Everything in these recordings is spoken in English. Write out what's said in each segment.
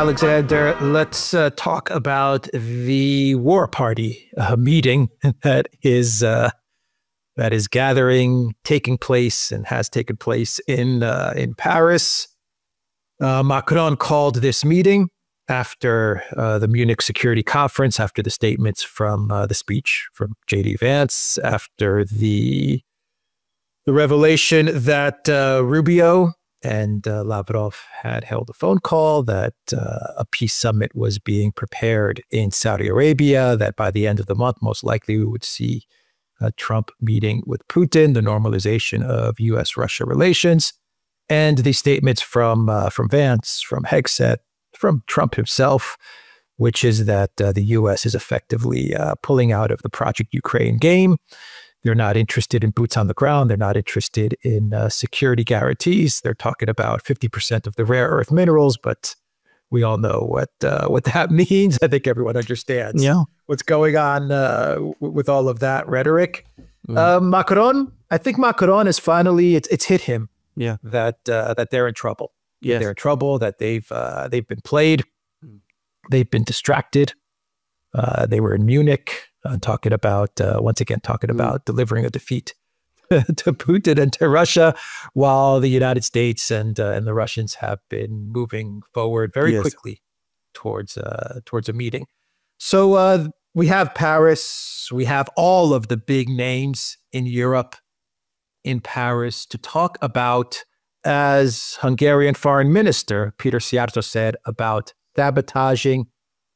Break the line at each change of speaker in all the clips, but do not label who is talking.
Alexander. Let's talk about the War Party meeting that is taking place and has taken place in Paris. Macron called this meeting after the Munich Security Conference, after the statements from the speech from J.D. Vance, after the revelation that Rubio and Lavrov had held a phone call, that a peace summit was being prepared in Saudi Arabia, that by the end of the month, most likely we would see Trump meeting with Putin, the normalization of U.S.-Russia relations, and the statements from Vance, from Hegseth, from Trump himself, which is that the U.S. is effectively pulling out of the Project Ukraine game. They're not interested in boots on the ground. They're not interested in security guarantees. They're talking about 50% of the rare earth minerals, but we all know what that means. I think everyone understands what's going on with all of that rhetoric. Macron, I think Macron is finally, it's hit him that they're in trouble. Yes. They're in trouble, that they've been played. They've been distracted. They were in Munich. Talking about delivering a defeat to Putin and to Russia, while the United States and the Russians have been moving forward very quickly towards a meeting. So we have Paris, we have all of the big names in Europe in Paris to talk about, as Hungarian Foreign Minister Peter Szijjártó said, about sabotaging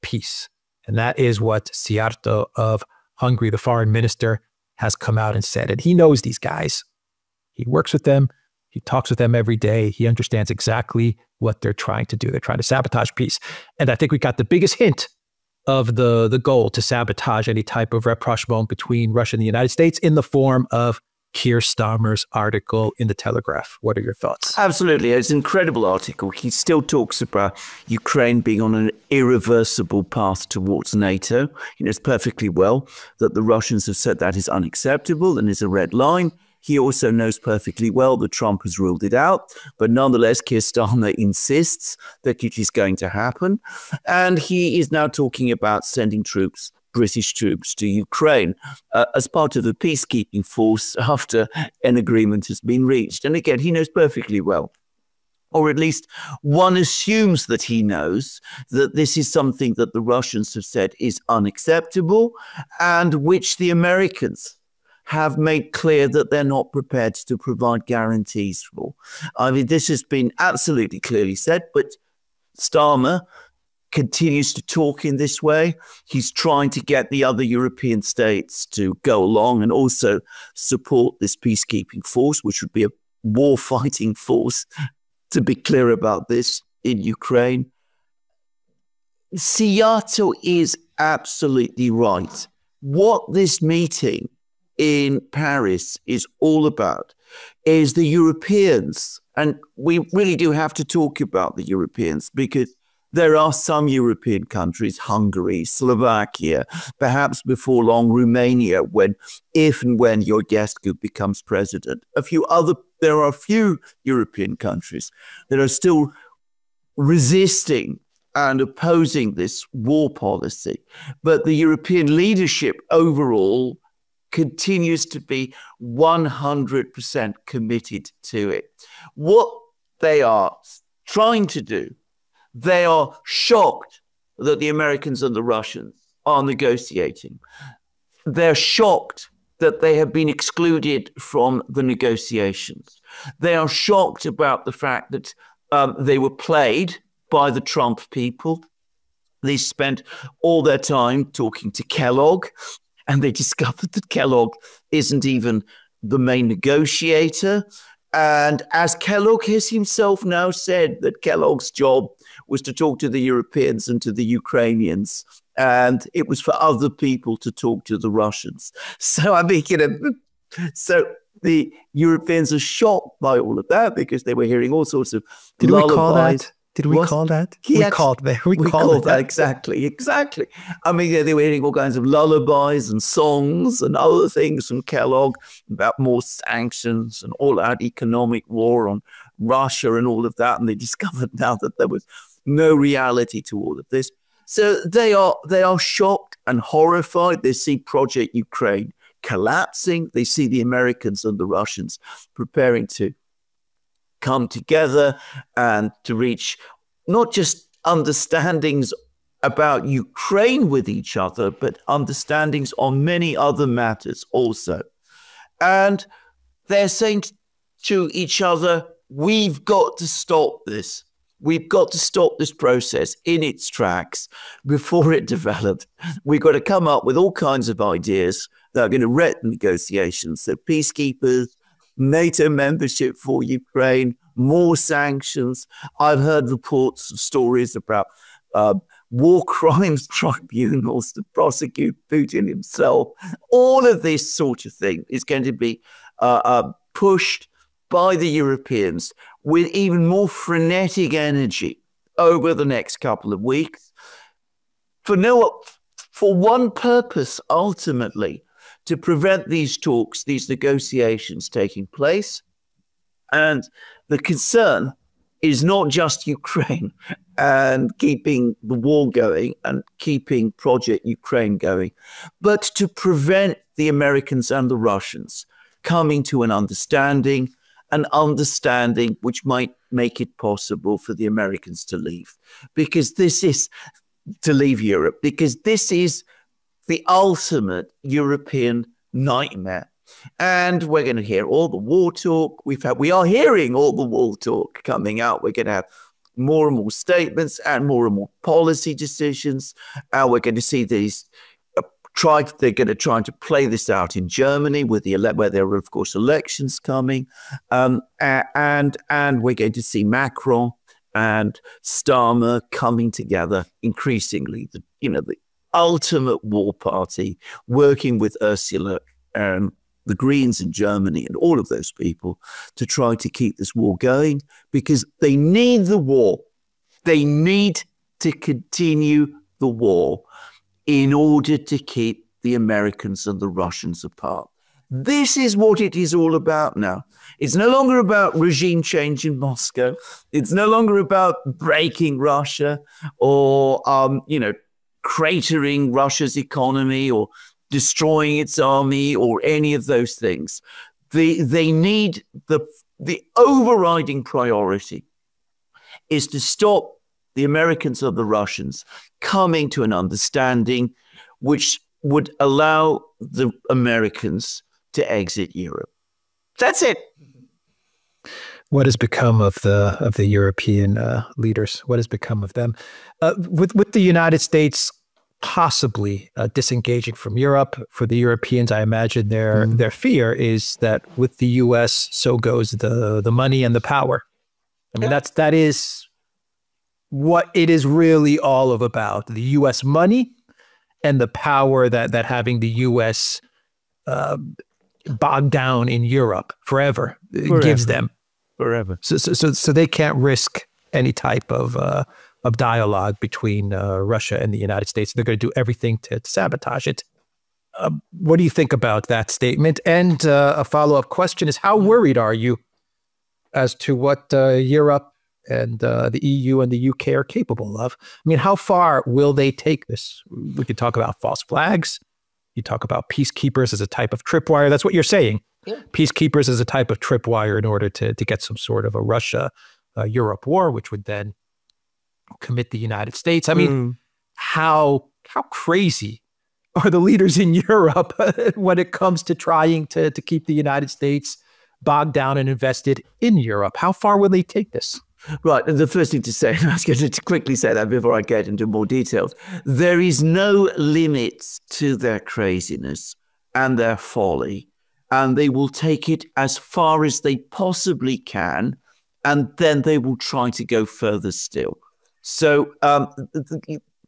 peace. And that is what Szijjártó of Hungary, the foreign minister, has come out and said. And he knows these guys. He works with them. He talks with them every day. He understands exactly what they're trying to do. They're trying to sabotage peace. And I think we got the biggest hint of the goal to sabotage any type of rapprochement between Russia and the United States in the form of Keir Starmer's article in the Telegraph. What are your thoughts?
Absolutely. It's an incredible article. He still talks about Ukraine being on an irreversible path towards NATO. He knows perfectly well that the Russians have said that is unacceptable and is a red line. He also knows perfectly well that Trump has ruled it out, but nonetheless, Keir Starmer insists that it is going to happen. And he is now talking about sending troops, British troops, to Ukraine as part of the peacekeeping force after an agreement has been reached. And again, he knows perfectly well, or at least one assumes that he knows, that this is something that the Russians have said is unacceptable and which the Americans have made clear that they're not prepared to provide guarantees for. I mean, this has been absolutely clearly said, but Starmer continues to talk in this way. He's trying to get the other European states to go along and also support this peacekeeping force, which would be a war-fighting force, to be clear about this, in Ukraine. Szijjártó is absolutely right. What this meeting in Paris is all about is the Europeans, and we really do have to talk about the Europeans, because there are some European countries, Hungary, Slovakia, perhaps before long Romania, if and when Georgescu becomes president. There are a few European countries that are still resisting and opposing this war policy. But the European leadership overall continues to be 100% committed to it. What they are trying to do, they are shocked that the Americans and the Russians are negotiating. They're shocked that they have been excluded from the negotiations. They are shocked about the fact that they were played by the Trump people. They spent all their time talking to Kellogg, and they discovered that Kellogg isn't even the main negotiator. And as Kellogg has himself now said, that Kellogg's job was to talk to the Europeans and to the Ukrainians, and it was for other people to talk to the Russians. So, I mean, so the Europeans are shocked by all of that, because they were hearing all sorts of lullabies.
Did we call that? We called that.
Exactly. I mean, they were hearing all kinds of lullabies and songs and other things from Kellogg about more sanctions and all out economic war on Russia and all of that. And they discovered now that there was no reality to all of this. So they are shocked and horrified. They see Project Ukraine collapsing. They see the Americans and the Russians preparing to come together and to reach not just understandings about Ukraine with each other, but understandings on many other matters also. And they're saying to each other, we've got to stop this. We've got to stop this process in its tracks before it develops. We've got to come up with all kinds of ideas that are going to wreck negotiations. So peacekeepers, NATO membership for Ukraine, more sanctions. I've heard reports of stories about war crimes tribunals to prosecute Putin himself. All of this sort of thing is going to be pushed by the Europeans with even more frenetic energy over the next couple of weeks for one purpose, ultimately, to prevent these talks, these negotiations taking place. And the concern is not just Ukraine and keeping the war going and keeping Project Ukraine going, but to prevent the Americans and the Russians coming to an understanding which might make it possible for the Americans to leave. To leave Europe, because this is the ultimate European nightmare. And we're going to hear all the war talk. We are hearing all the war talk coming out. We're going to have more and more statements and more policy decisions. And we're going to see these they're going to try to play this out in Germany where there are, of course, elections coming. And we're going to see Macron and Starmer coming together increasingly, the ultimate war party, working with Ursula and the Greens in Germany and all of those people to try to keep this war going, because they need the war. They need to continue the war in order to keep the Americans and the Russians apart. This is what it is all about now. It's no longer about regime change in Moscow. It's no longer about breaking Russia or, cratering Russia's economy or destroying its army or any of those things. They need the overriding priority is to stop the Americans and the Russians coming to an understanding which would allow the Americans to exit Europe. That's it.
What has become of the European leaders? What has become of them? With the United States possibly disengaging from Europe, for the Europeans, I imagine their fear is that with the U.S., so goes the money and the power. I mean, that is what it is really all about: the U.S. money and the power that having the U.S. bogged down in Europe forever gives them.
Forever.
So they can't risk any type of dialogue between Russia and the United States. They're going to do everything to sabotage it. What do you think about that statement? And a follow-up question is, how worried are you as to what Europe and the EU and the UK are capable of? I mean, how far will they take this? We could talk about false flags. You talk about peacekeepers as a type of tripwire. That's what you're saying. Yeah. Peacekeepers as a type of tripwire in order to get some sort of a Russia-Europe war, which would then commit the United States. I mean, how crazy are the leaders in Europe when it comes to trying to keep the United States bogged down and invested in Europe? How far will they take this?
Right. And the first thing to say, I was going to quickly say that before I get into more details, there is no limit to their craziness and their folly, and they will take it as far as they possibly can, and then they will try to go further still. So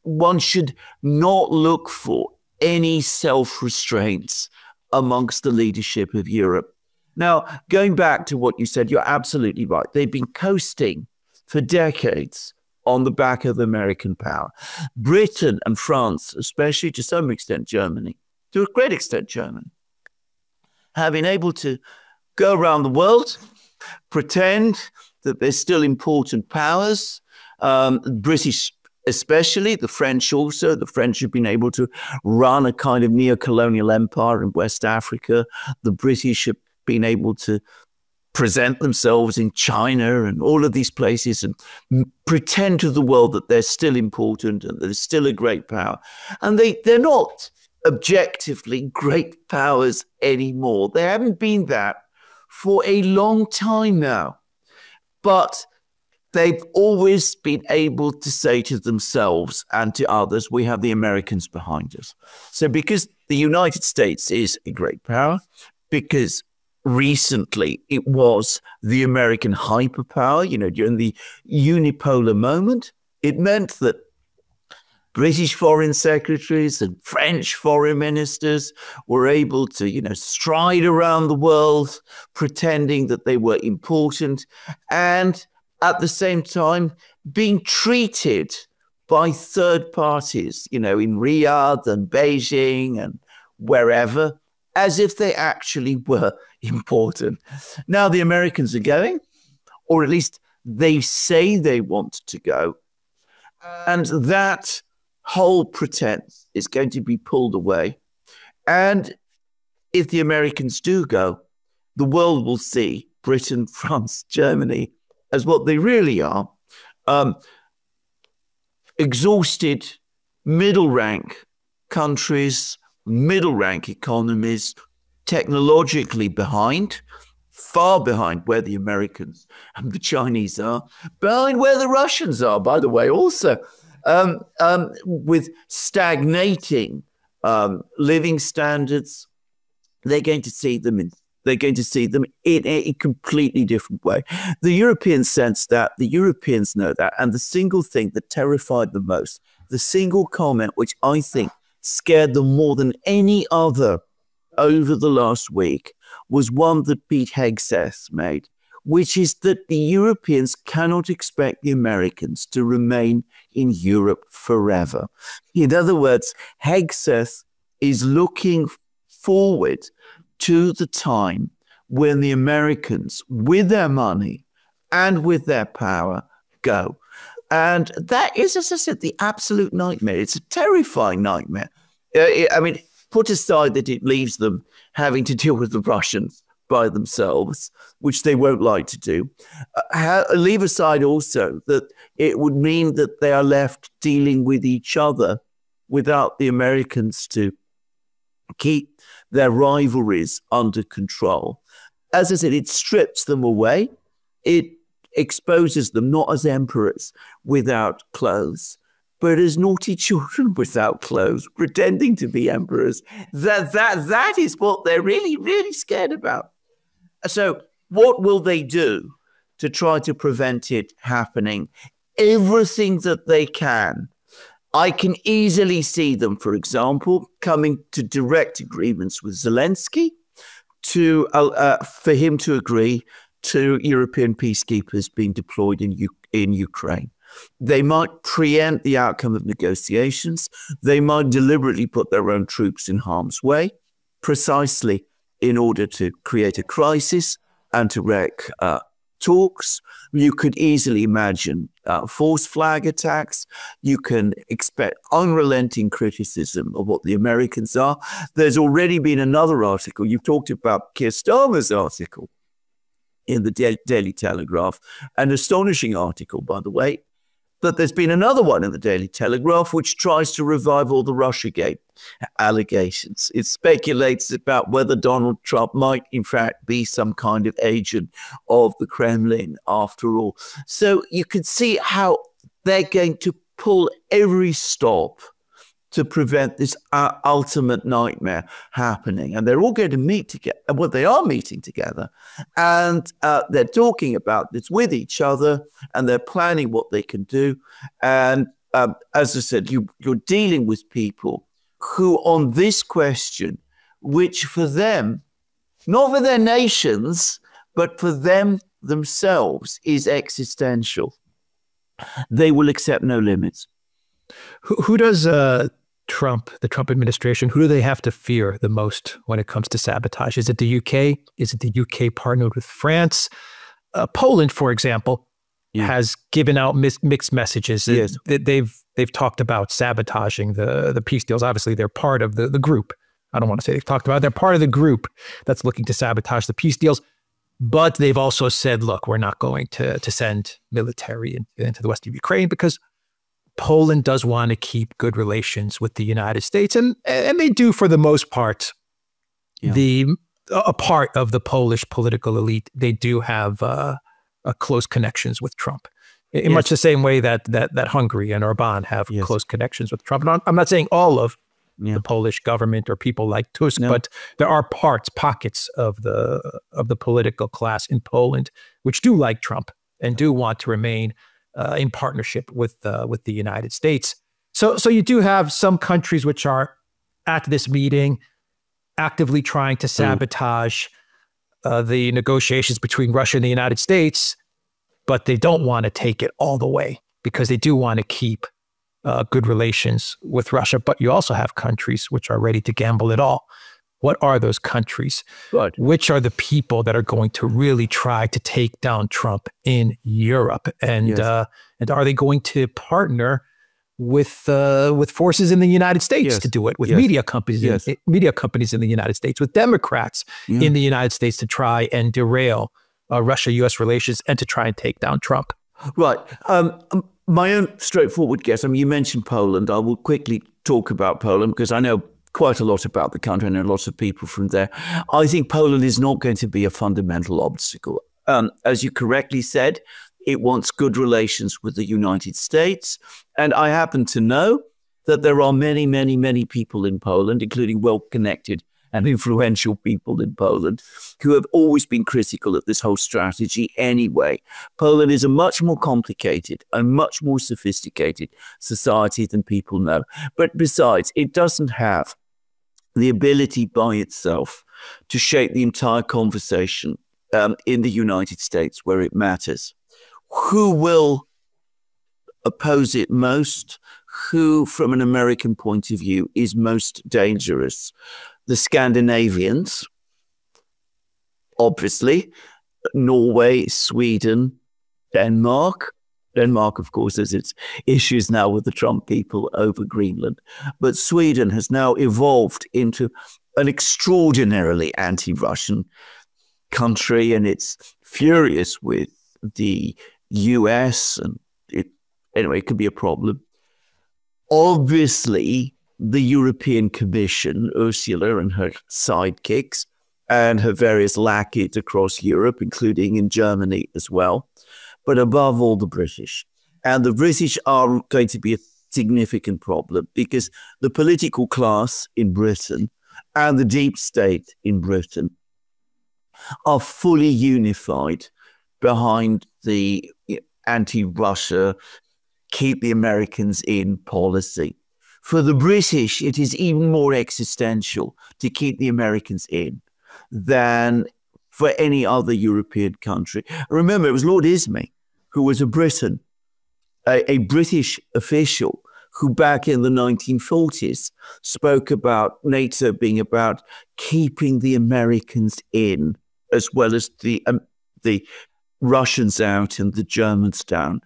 one should not look for any self-restraints amongst the leadership of Europe. Now, going back to what you said, you're absolutely right. They've been coasting for decades on the back of American power. Britain and France, especially to some extent Germany, to a great extent Germany, have been able to go around the world, pretend that they're still important powers, British especially, the French also. The French have been able to run a kind of neo-colonial empire in West Africa. The British have been able to present themselves in China and all of these places and pretend to the world that they're still important and they're still a great power. And they're not objectively great powers anymore. They haven't been that for a long time now. But they've always been able to say to themselves and to others, we have the Americans behind us. So because the United States is a great power, because recently it was the American hyperpower, during the unipolar moment, it meant that British foreign secretaries and French foreign ministers were able to, stride around the world pretending that they were important and at the same time being treated by third parties, in Riyadh and Beijing and wherever, as if they actually were important. Now the Americans are going, or at least they say they want to go, and that whole pretense is going to be pulled away. And if the Americans do go, the world will see Britain, France, Germany as what they really are, exhausted middle-rank countries, middle-rank economies, technologically behind, far behind where the Americans and the Chinese are, behind where the Russians are, by the way, also, with stagnating living standards. They're going to see them in a completely different way. The Europeans sense that, the Europeans know that, and the single thing that terrified them most, the single comment which I think scared them more than any other over the last week, was one that Pete Hegseth made, which is that the Europeans cannot expect the Americans to remain in Europe forever. In other words, Hegseth is looking forward to the time when the Americans, with their money and with their power, go. And that is, as I said, the absolute nightmare. It's a terrifying nightmare. Put aside that it leaves them having to deal with the Russians by themselves, which they won't like to do. Leave aside also that it would mean that they are left dealing with each other without the Americans to keep their rivalries under control. As I said, it strips them away. It exposes them not as emperors without clothes, but as naughty children without clothes, pretending to be emperors. That is what they're really, really scared about. So what will they do to try to prevent it happening? Everything that they can. I can easily see them, for example, coming to direct agreements with Zelensky for him to agree to European peacekeepers being deployed in Ukraine. They might preempt the outcome of negotiations. They might deliberately put their own troops in harm's way, precisely in order to create a crisis and to wreck talks. You could easily imagine false flag attacks. You can expect unrelenting criticism of what the Americans are. There's already been another article. You've talked about Keir Starmer's article in the Daily Telegraph, an astonishing article, by the way. But there's been another one in the Daily Telegraph which tries to revive all the Russiagate allegations. It speculates about whether Donald Trump might, in fact, be some kind of agent of the Kremlin after all. So you can see how they're going to pull every stop to prevent this ultimate nightmare happening. And they're all going to meet together. Well, they are meeting together. And they're talking about this with each other. And they're planning what they can do. And as I said, you're dealing with people who on this question, which for them, not for their nations, but for them themselves is existential, they will accept no limits.
Who does the Trump administration, who do they have to fear the most when it comes to sabotage? Is it the UK? Is it the UK partnered with France? Poland, for example, has given out mixed messages.
Yes.
They've talked about sabotaging the peace deals. Obviously, they're part of the group. I don't want to say they've talked about it. They're part of the group that's looking to sabotage the peace deals. But they've also said, look, we're not going to send military into the west of Ukraine because Poland does want to keep good relations with the United States. And they do, for the most part, a part of the Polish political elite. They do have close connections with Trump, in much the same way that Hungary and Orbán have close connections with Trump. And I'm not saying all of the Polish government or people like Tusk, but there are pockets of the political class in Poland which do like Trump and do want to remain in partnership with the United States. So you do have some countries which are at this meeting actively trying to sabotage the negotiations between Russia and the United States, but they don't want to take it all the way because they do want to keep good relations with Russia. But you also have countries which are ready to gamble it all. What are those countries?
Right.
Which are the people that are going to really try to take down Trump in Europe? And are they going to partner with forces in the United States to do it, with media companies in the United States, with Democrats in the United States to try and derail Russia-U.S. relations and to try and take down Trump?
Right. My own straightforward guess, I mean, you mentioned Poland. I will quickly talk about Poland because I know quite a lot about the country and a lot of people from there. I think Poland is not going to be a fundamental obstacle. As you correctly said, it wants good relations with the United States. And I happen to know that there are many, many, many people in Poland, including well-connected and influential people in Poland, who have always been critical of this whole strategy anyway. Poland is a much more complicated and much more sophisticated society than people know. But besides, it doesn't have the ability by itself to shape the entire conversation in the United States where it matters. Who will oppose it most? Who, from an American point of view, is most dangerous? The Scandinavians, obviously, Norway, Sweden, Denmark. Denmark, of course, has its issues now with the Trump people over Greenland. But Sweden has now evolved into an extraordinarily anti-Russian country, and it's furious with the US, and anyway, it could be a problem. Obviously, the European Commission, Ursula and her sidekicks, and her various lackeys across Europe, including in Germany as well, but above all, the British. And the British are going to be a significant problem because the political class in Britain and the deep state in Britain are fully unified behind the anti-Russia, keep the Americans in policy. For the British, it is even more existential to keep the Americans in than for any other European country. Remember, it was Lord Ismay, who was a Briton, a British official, who back in the 1940s spoke about NATO being about keeping the Americans in, as well as the Russians out and the Germans down.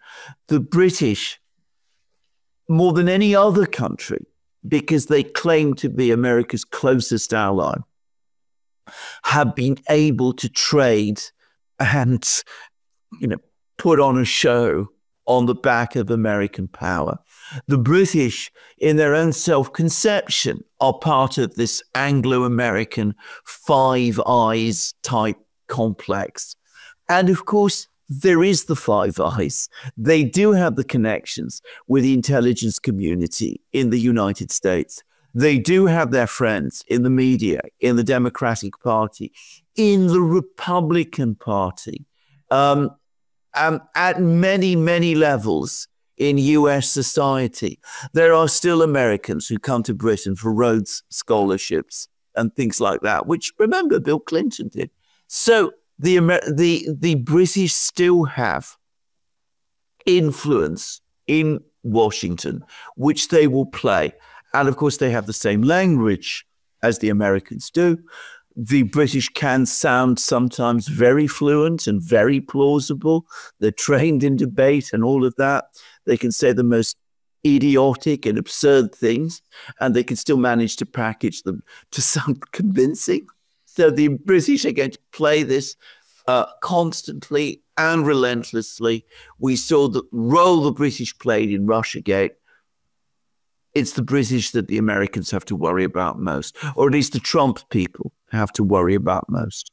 The British, more than any other country, because they claim to be America's closest ally, have been able to trade and, put on a show on the back of American power. The British, in their own self-conception, are part of this Anglo-American Five Eyes type complex. And of course, there is the Five Eyes. They do have the connections with the intelligence community in the United States. They do have their friends in the media, in the Democratic Party, in the Republican Party, at many, many levels in US society. There are still Americans who come to Britain for Rhodes scholarships and things like that, which, remember, Bill Clinton did. So the British still have influence in Washington, which they will play. And of course, they have the same language as the Americans do. the British can sound sometimes very fluent and very plausible. They're trained in debate and all of that. They can say the most idiotic and absurd things, and they can still manage to package them to sound convincing. So the British are going to play this constantly and relentlessly. We saw the role the British played in Russiagate. It's the British that the Americans have to worry about most, or at least the Trump people have to worry about most.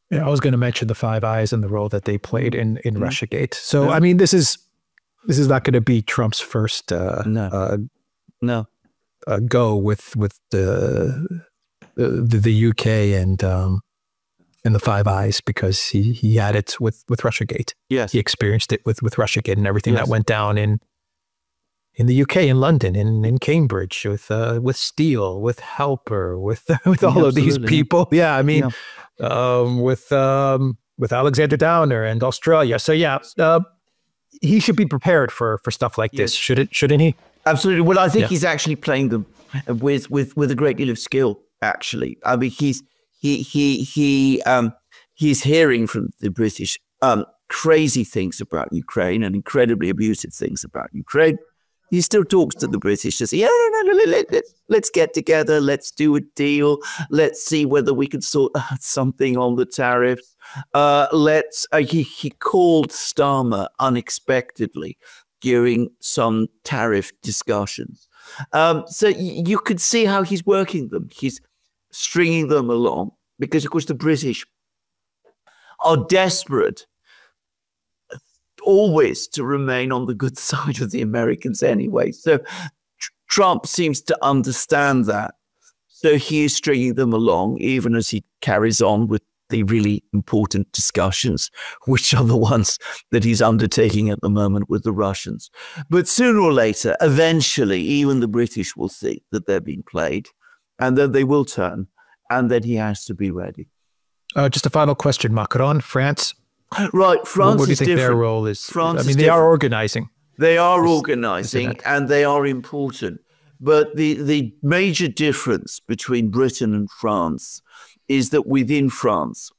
Yeah, I was going to mention the Five Eyes and the role that they played in Russiagate. So, I mean, this is not going to be Trump's first go with the UK and the Five Eyes, because he had it with Russiagate.
Yes,
he experienced it with Russiagate and everything that went down in the UK, in London, in Cambridge, with Steele, with Helper, with all of these people. Yeah, I mean, with Alexander Downer and Australia. So he should be prepared for stuff like this, shouldn't he?
Absolutely. Well, I think he's actually playing them with a great deal of skill. Actually, I mean, he's hearing from the British crazy things about Ukraine and incredibly abusive things about Ukraine. He still talks to the British to say, let's get together, let's do a deal, let's see whether we can sort out something on the tariffs. He called Starmer unexpectedly during some tariff discussions. So you could see how he's working them. He's stringing them along because, of course, the British are desperate always to remain on the good side of the Americans anyway. So Trump seems to understand that. So he is stringing them along, even as he carries on with the really important discussions, which are the ones that he's undertaking at the moment with the Russians. But sooner or later, eventually, even the British will see that they're being played, and then they will turn, and then he has to be ready.
Just a final question, Macron, France.
Right, France.
What do you think their role is? I mean, they are organizing.
They are organizing, and they are important. But the major difference between Britain and France is that within France,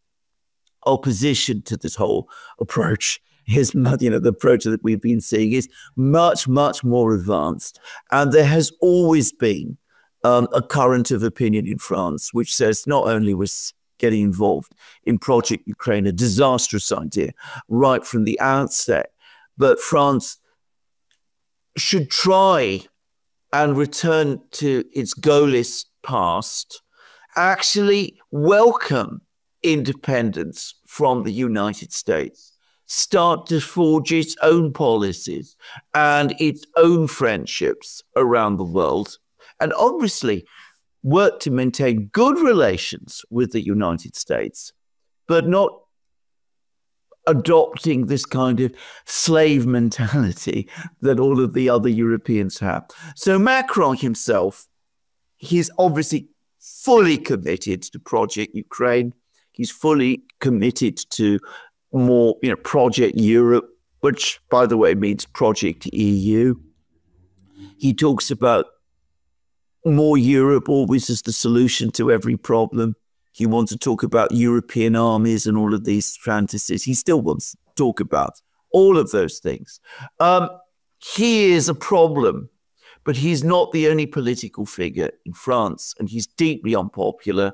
opposition to this whole approach is, the approach that we've been seeing is much, much more advanced. And there has always been a current of opinion in France, which says not only was getting involved in Project Ukraine a disastrous idea right from the outset, but France should try and return to its goalless past, actually welcome independence from the United States, start to forge its own policies and its own friendships around the world, and obviously work to maintain good relations with the United States, but not adopting this kind of slave mentality that all of the other Europeans have. So Macron himself, he's obviously fully committed to Project Ukraine. He's fully committed to more, Project Europe, which, by the way, means Project EU. He talks about more Europe always as the solution to every problem. He wants to talk about European armies and all of these fantasies. He still wants to talk about all of those things. He is a problem, but he's not the only political figure in France, and he's deeply unpopular.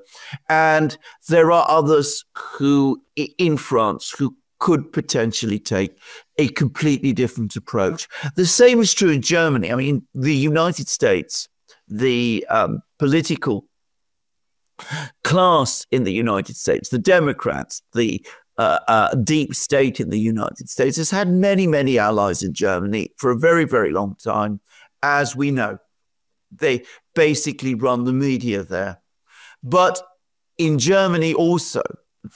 And there are others who, in France, who could potentially take a completely different approach. The same is true in Germany. I mean, the United States, the political class in the United States, the Democrats, the deep state in the United States has had many, many allies in Germany for a very, very long time. As we know, they basically run the media there. But in Germany also,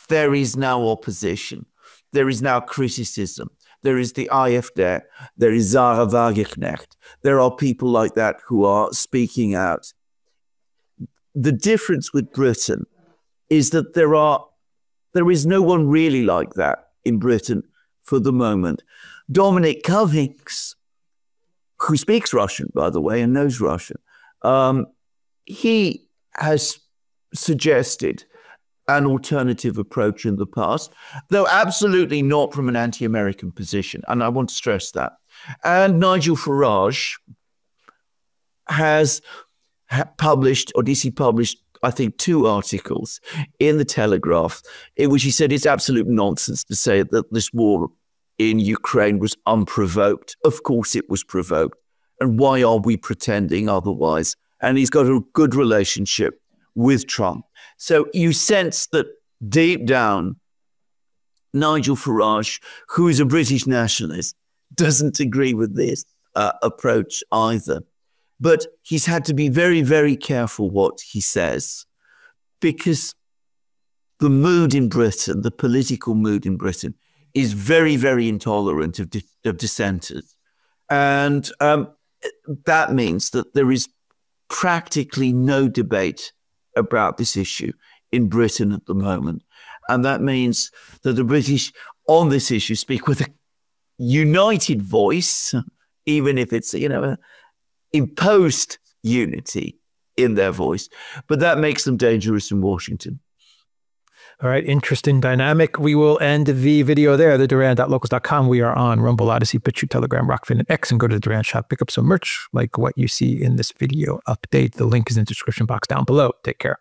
there is now opposition. There is now criticism. There is the AfD. There is Sarah Wagenknecht. There are people like that who are speaking out. The difference with Britain is that there is no one really like that in Britain for the moment. Dominic Cummings, who speaks Russian, by the way, and knows Russian, he has suggested an alternative approach in the past, though absolutely not from an anti-American position. And I want to stress that. And Nigel Farage has published, or DC published, I think, 2 articles in the Telegraph in which he said it's absolute nonsense to say that this war in Ukraine was unprovoked. Of course it was provoked. And why are we pretending otherwise? And he's got a good relationship with Trump. So you sense that deep down, Nigel Farage, who is a British nationalist, doesn't agree with this approach either. But he's had to be very, very careful what he says, because the mood in Britain, the political mood in Britain, is very, very intolerant of dissenters. And that means that there is practically no debate about this issue in Britain at the moment. And that means that the British on this issue speak with a united voice, even if it's, imposed unity in their voice. But that makes them dangerous in Washington.
All right, interesting dynamic. We will end the video there, theduran.locals.com. We are on Rumble, Odyssey, BitChute, Telegram, Rockfin, and X, and go to the Duran shop. Pick up some merch like what you see in this video update. The link is in the description box down below. Take care.